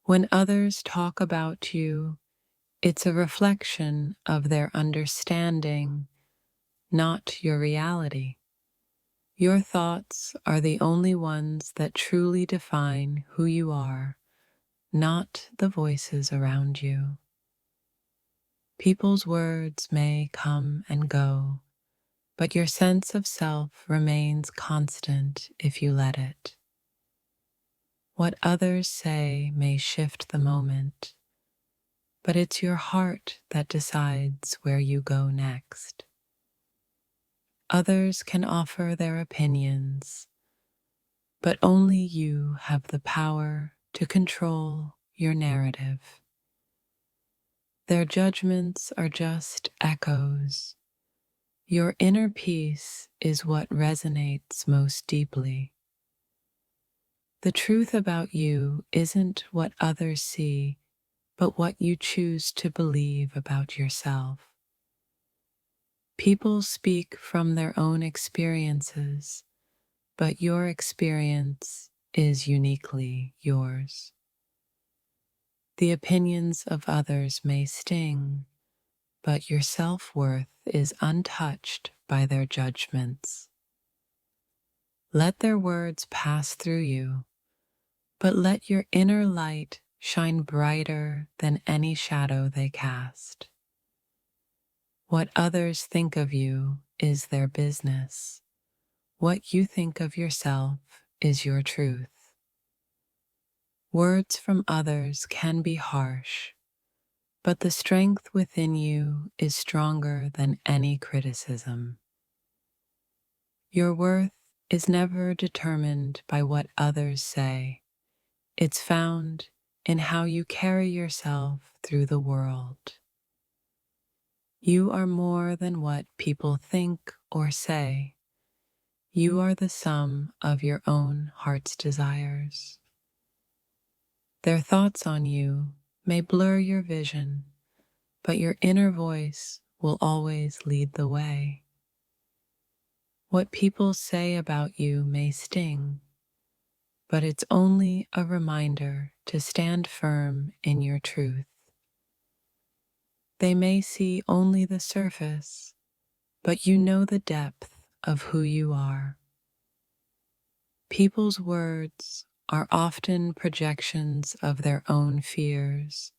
When others talk about you, it's a reflection of their understanding, not your reality. Your thoughts are the only ones that truly define who you are, not the voices around you. People's words may come and go, but your sense of self remains constant if you let it. What others say may shift the moment, but it's your heart that decides where you go next. Others can offer their opinions, but only you have the power to control your narrative. Their judgments are just echoes. Your inner peace is what resonates most deeply. The truth about you isn't what others see, but what you choose to believe about yourself. People speak from their own experiences, but your experience is uniquely yours. The opinions of others may sting, but your self-worth is untouched by their judgments. Let their words pass through you, but let your inner light shine brighter than any shadow they cast. What others think of you is their business. What you think of yourself is your truth. Words from others can be harsh, but the strength within you is stronger than any criticism. Your worth is never determined by what others say. It's found in how you carry yourself through the world. You are more than what people think or say. You are the sum of your own heart's desires. Their thoughts on you may blur your vision, but your inner voice will always lead the way. What people say about you may sting, but it's only a reminder to stand firm in your truth. They may see only the surface, but you know the depth of who you are. People's words are often projections of their own fears,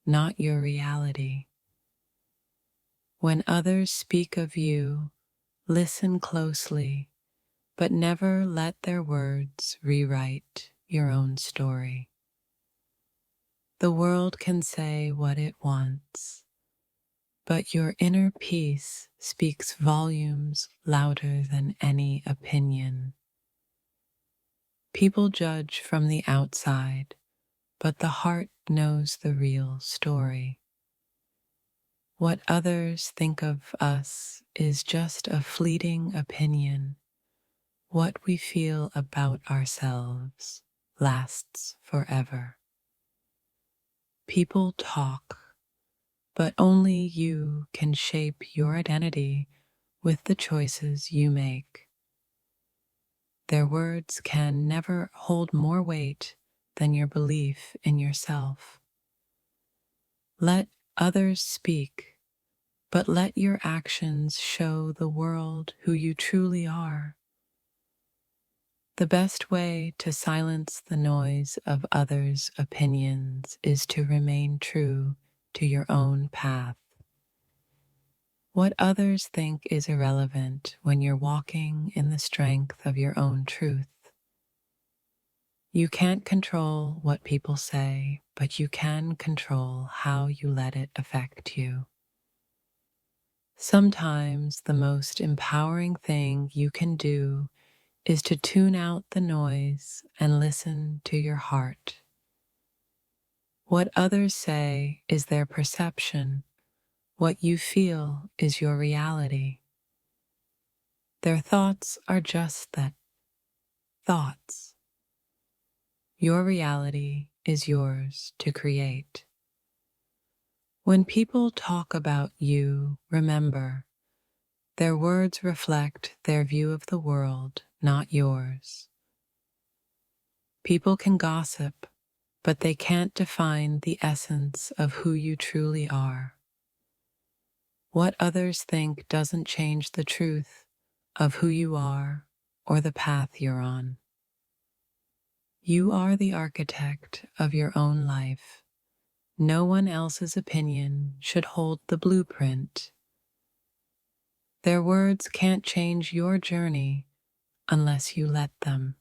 not your reality. When others speak of you, listen closely, but never let their words rewrite your own story. The world can say what it wants, but your inner peace speaks volumes louder than any opinion. People judge from the outside, but the heart knows the real story. What others think of us is just a fleeting opinion. What we feel about ourselves lasts forever. People talk, but only you can shape your identity with the choices you make. Their words can never hold more weight than your belief in yourself. Let others speak, but let your actions show the world who you truly are. The best way to silence the noise of others' opinions is to remain true to your own path. What others think is irrelevant when you're walking in the strength of your own truth. You can't control what people say, but you can control how you let it affect you. Sometimes the most empowering thing you can do is to tune out the noise and listen to your heart. What others say is their perception. What you feel is your reality. Their thoughts are just that, thoughts. Your reality is yours to create. When people talk about you, remember, their words reflect their view of the world, not yours. People can gossip, but they can't define the essence of who you truly are. What others think doesn't change the truth of who you are or the path you're on. You are the architect of your own life. No one else's opinion should hold the blueprint. Their words can't change your journey unless you let them.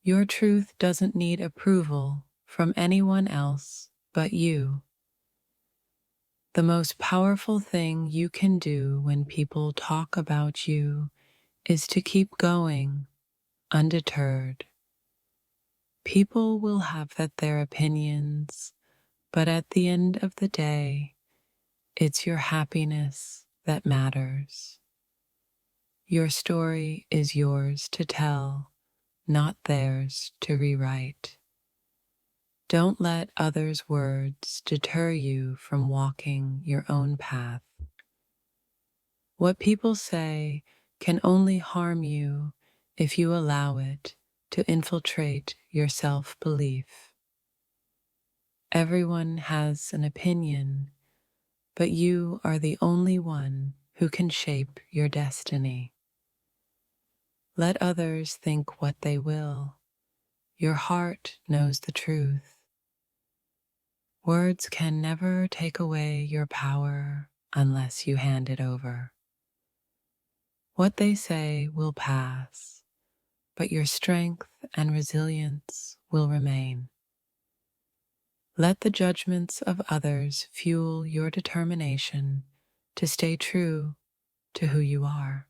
Your truth doesn't need approval from anyone else but you. The most powerful thing you can do when people talk about you is to keep going, undeterred. People will have their opinions, but at the end of the day, it's your happiness that matters. Your story is yours to tell, not theirs to rewrite. Don't let others' words deter you from walking your own path. What people say can only harm you if you allow it to infiltrate your self-belief. Everyone has an opinion, but you are the only one who can shape your destiny. Let others think what they will. Your heart knows the truth. Words can never take away your power unless you hand it over. What they say will pass, but your strength and resilience will remain. Let the judgments of others fuel your determination to stay true to who you are.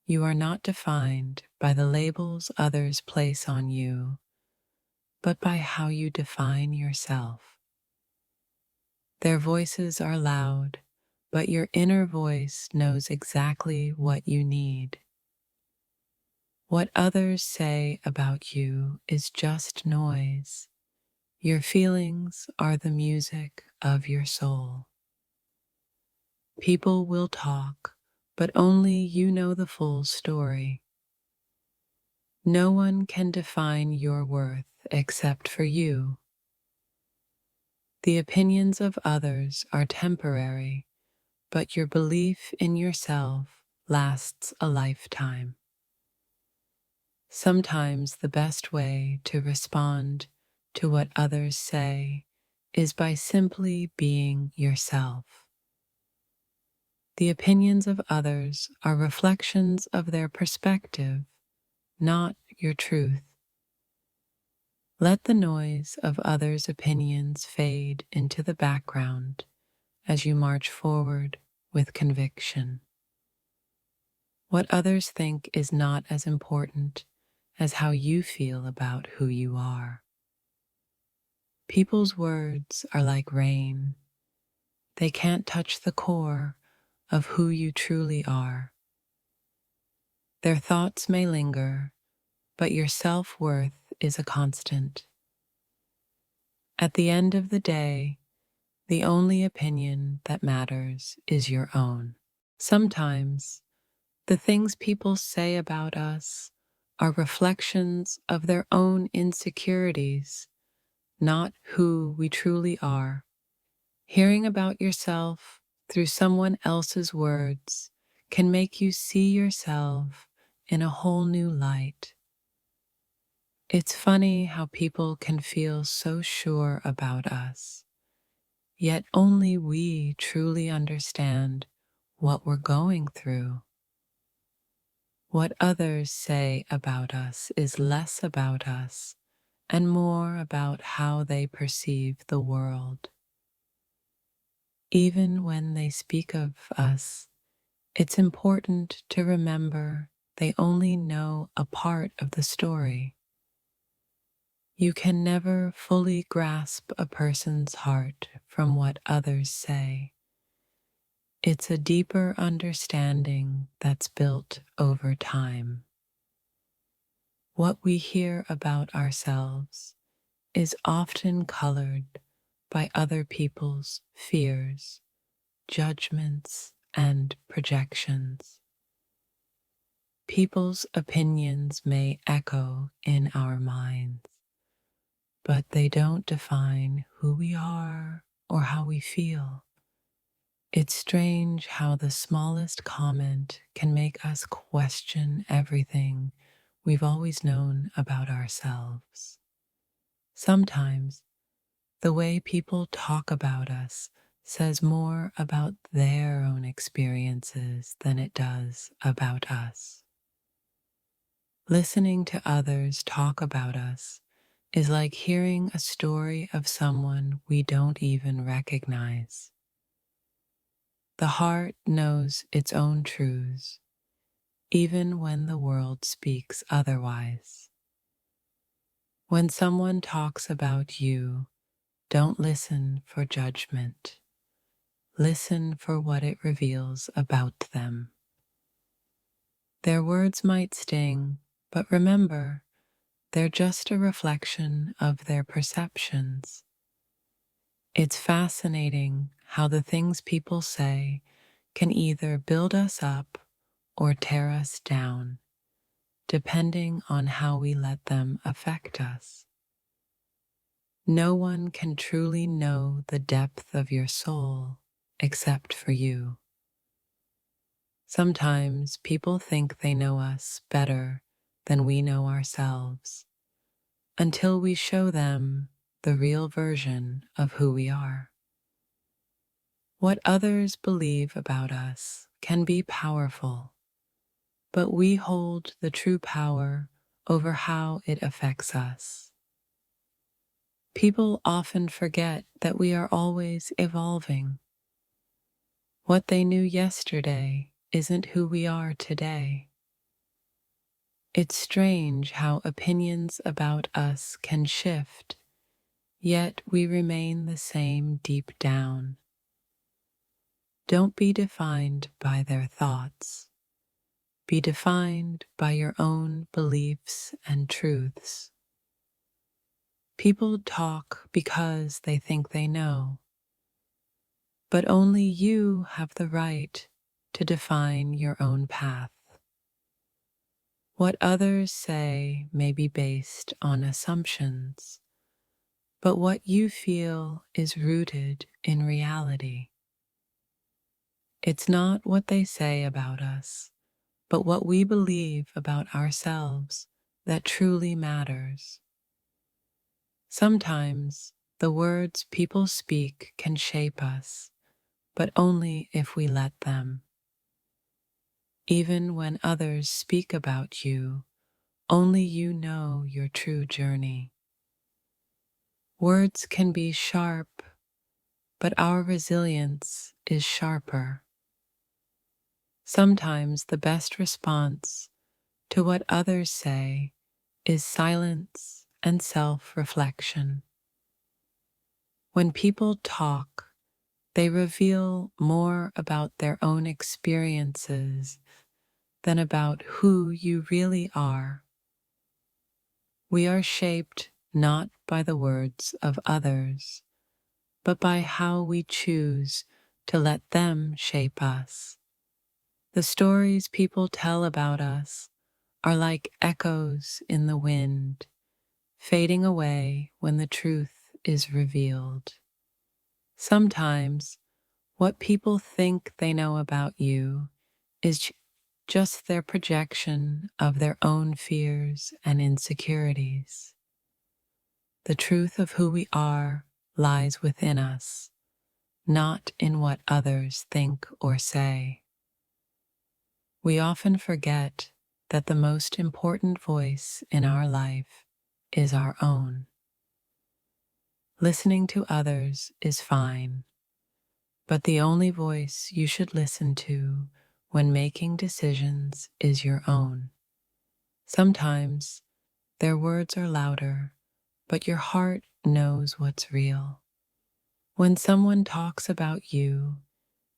You are not defined by the labels others place on you, but by how you define yourself. Their voices are loud, but your inner voice knows exactly what you need. What others say about you is just noise. Your feelings are the music of your soul. People will talk, but only you know the full story. No one can define your worth except for you. The opinions of others are temporary, but your belief in yourself lasts a lifetime. Sometimes the best way to respond to what others say is by simply being yourself. The opinions of others are reflections of their perspective, not your truth. Let the noise of others' opinions fade into the background as you march forward with conviction. What others think is not as important as how you feel about who you are. People's words are like rain. They can't touch the core of who you truly are. Their thoughts may linger, but your self-worth is a constant. At the end of the day, the only opinion that matters is your own. Sometimes, the things people say about us are reflections of their own insecurities, not who we truly are. Hearing about yourself through someone else's words can make you see yourself in a whole new light. It's funny how people can feel so sure about us, yet only we truly understand what we're going through. What others say about us is less about us and more about how they perceive the world. Even when they speak of us, it's important to remember they only know a part of the story. You can never fully grasp a person's heart from what others say. It's a deeper understanding that's built over time. What we hear about ourselves is often colored by other people's fears, judgments, and projections. People's opinions may echo in our minds, but they don't define who we are or how we feel. It's strange how the smallest comment can make us question everything we've always known about ourselves. Sometimes the way people talk about us says more about their own experiences than it does about us. Listening to others talk about us is like hearing a story of someone we don't even recognize. The heart knows its own truths, even when the world speaks otherwise. When someone talks about you, don't listen for judgment. Listen for what it reveals about them. Their words might sting, but remember, they're just a reflection of their perceptions. It's fascinating how the things people say can either build us up or tear us down, depending on how we let them affect us. No one can truly know the depth of your soul except for you. Sometimes people think they know us better than we know ourselves, until we show them the real version of who we are. What others believe about us can be powerful, but we hold the true power over how it affects us. People often forget that we are always evolving. What they knew yesterday isn't who we are today. It's strange how opinions about us can shift, yet we remain the same deep down. Don't be defined by their thoughts. Be defined by your own beliefs and truths. People talk because they think they know, but only you have the right to define your own path. What others say may be based on assumptions, but what you feel is rooted in reality. It's not what they say about us, but what we believe about ourselves that truly matters. Sometimes the words people speak can shape us, but only if we let them. Even when others speak about you, only you know your true journey. Words can be sharp, but our resilience is sharper. Sometimes the best response to what others say is silence and self-reflection. When people talk, they reveal more about their own experiences than about who you really are. We are shaped not by the words of others, but by how we choose to let them shape us. The stories people tell about us are like echoes in the wind, fading away when the truth is revealed. Sometimes what people think they know about you is just their projection of their own fears and insecurities. The truth of who we are lies within us, not in what others think or say. We often forget that the most important voice in our life is our own. Listening to others is fine, but the only voice you should listen to when making decisions is your own. Sometimes their words are louder, but your heart knows what's real. When someone talks about you,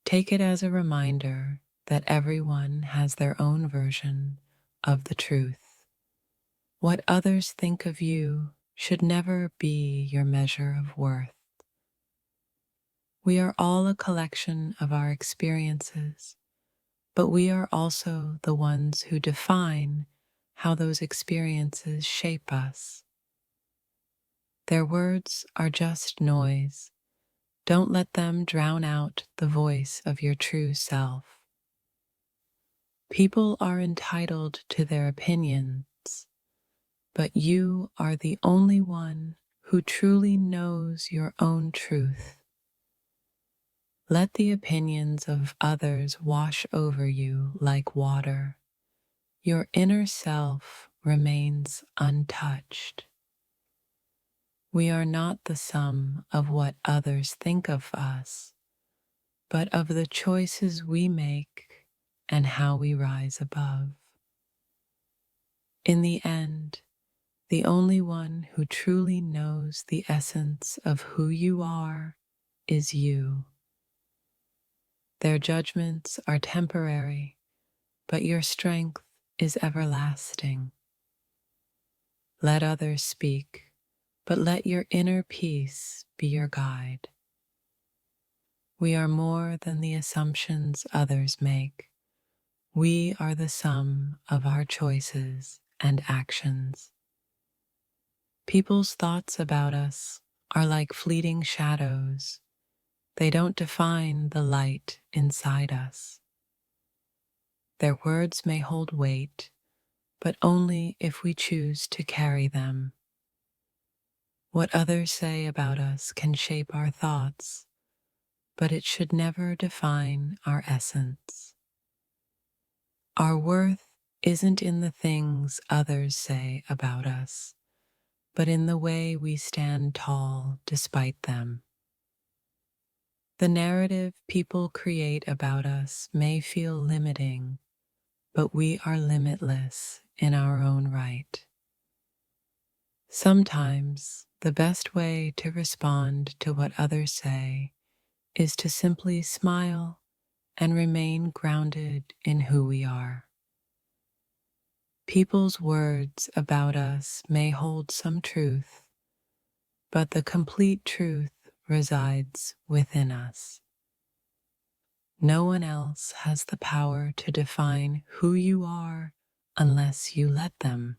take it as a reminder that everyone has their own version of the truth. What others think of you should never be your measure of worth. We are all a collection of our experiences, but we are also the ones who define how those experiences shape us. Their words are just noise. Don't let them drown out the voice of your true self. People are entitled to their opinions, but you are the only one who truly knows your own truth. Let the opinions of others wash over you like water. Your inner self remains untouched. We are not the sum of what others think of us, but of the choices we make and how we rise above. In the end, the only one who truly knows the essence of who you are is you. Their judgments are temporary, but your strength is everlasting. Let others speak, but let your inner peace be your guide. We are more than the assumptions others make. We are the sum of our choices and actions. People's thoughts about us are like fleeting shadows. They don't define the light inside us. Their words may hold weight, but only if we choose to carry them. What others say about us can shape our thoughts, but it should never define our essence. Our worth isn't in the things others say about us, but in the way we stand tall despite them. The narrative people create about us may feel limiting, but we are limitless in our own right. Sometimes the best way to respond to what others say is to simply smile and remain grounded in who we are. People's words about us may hold some truth, but the complete truth resides within us. No one else has the power to define who you are unless you let them.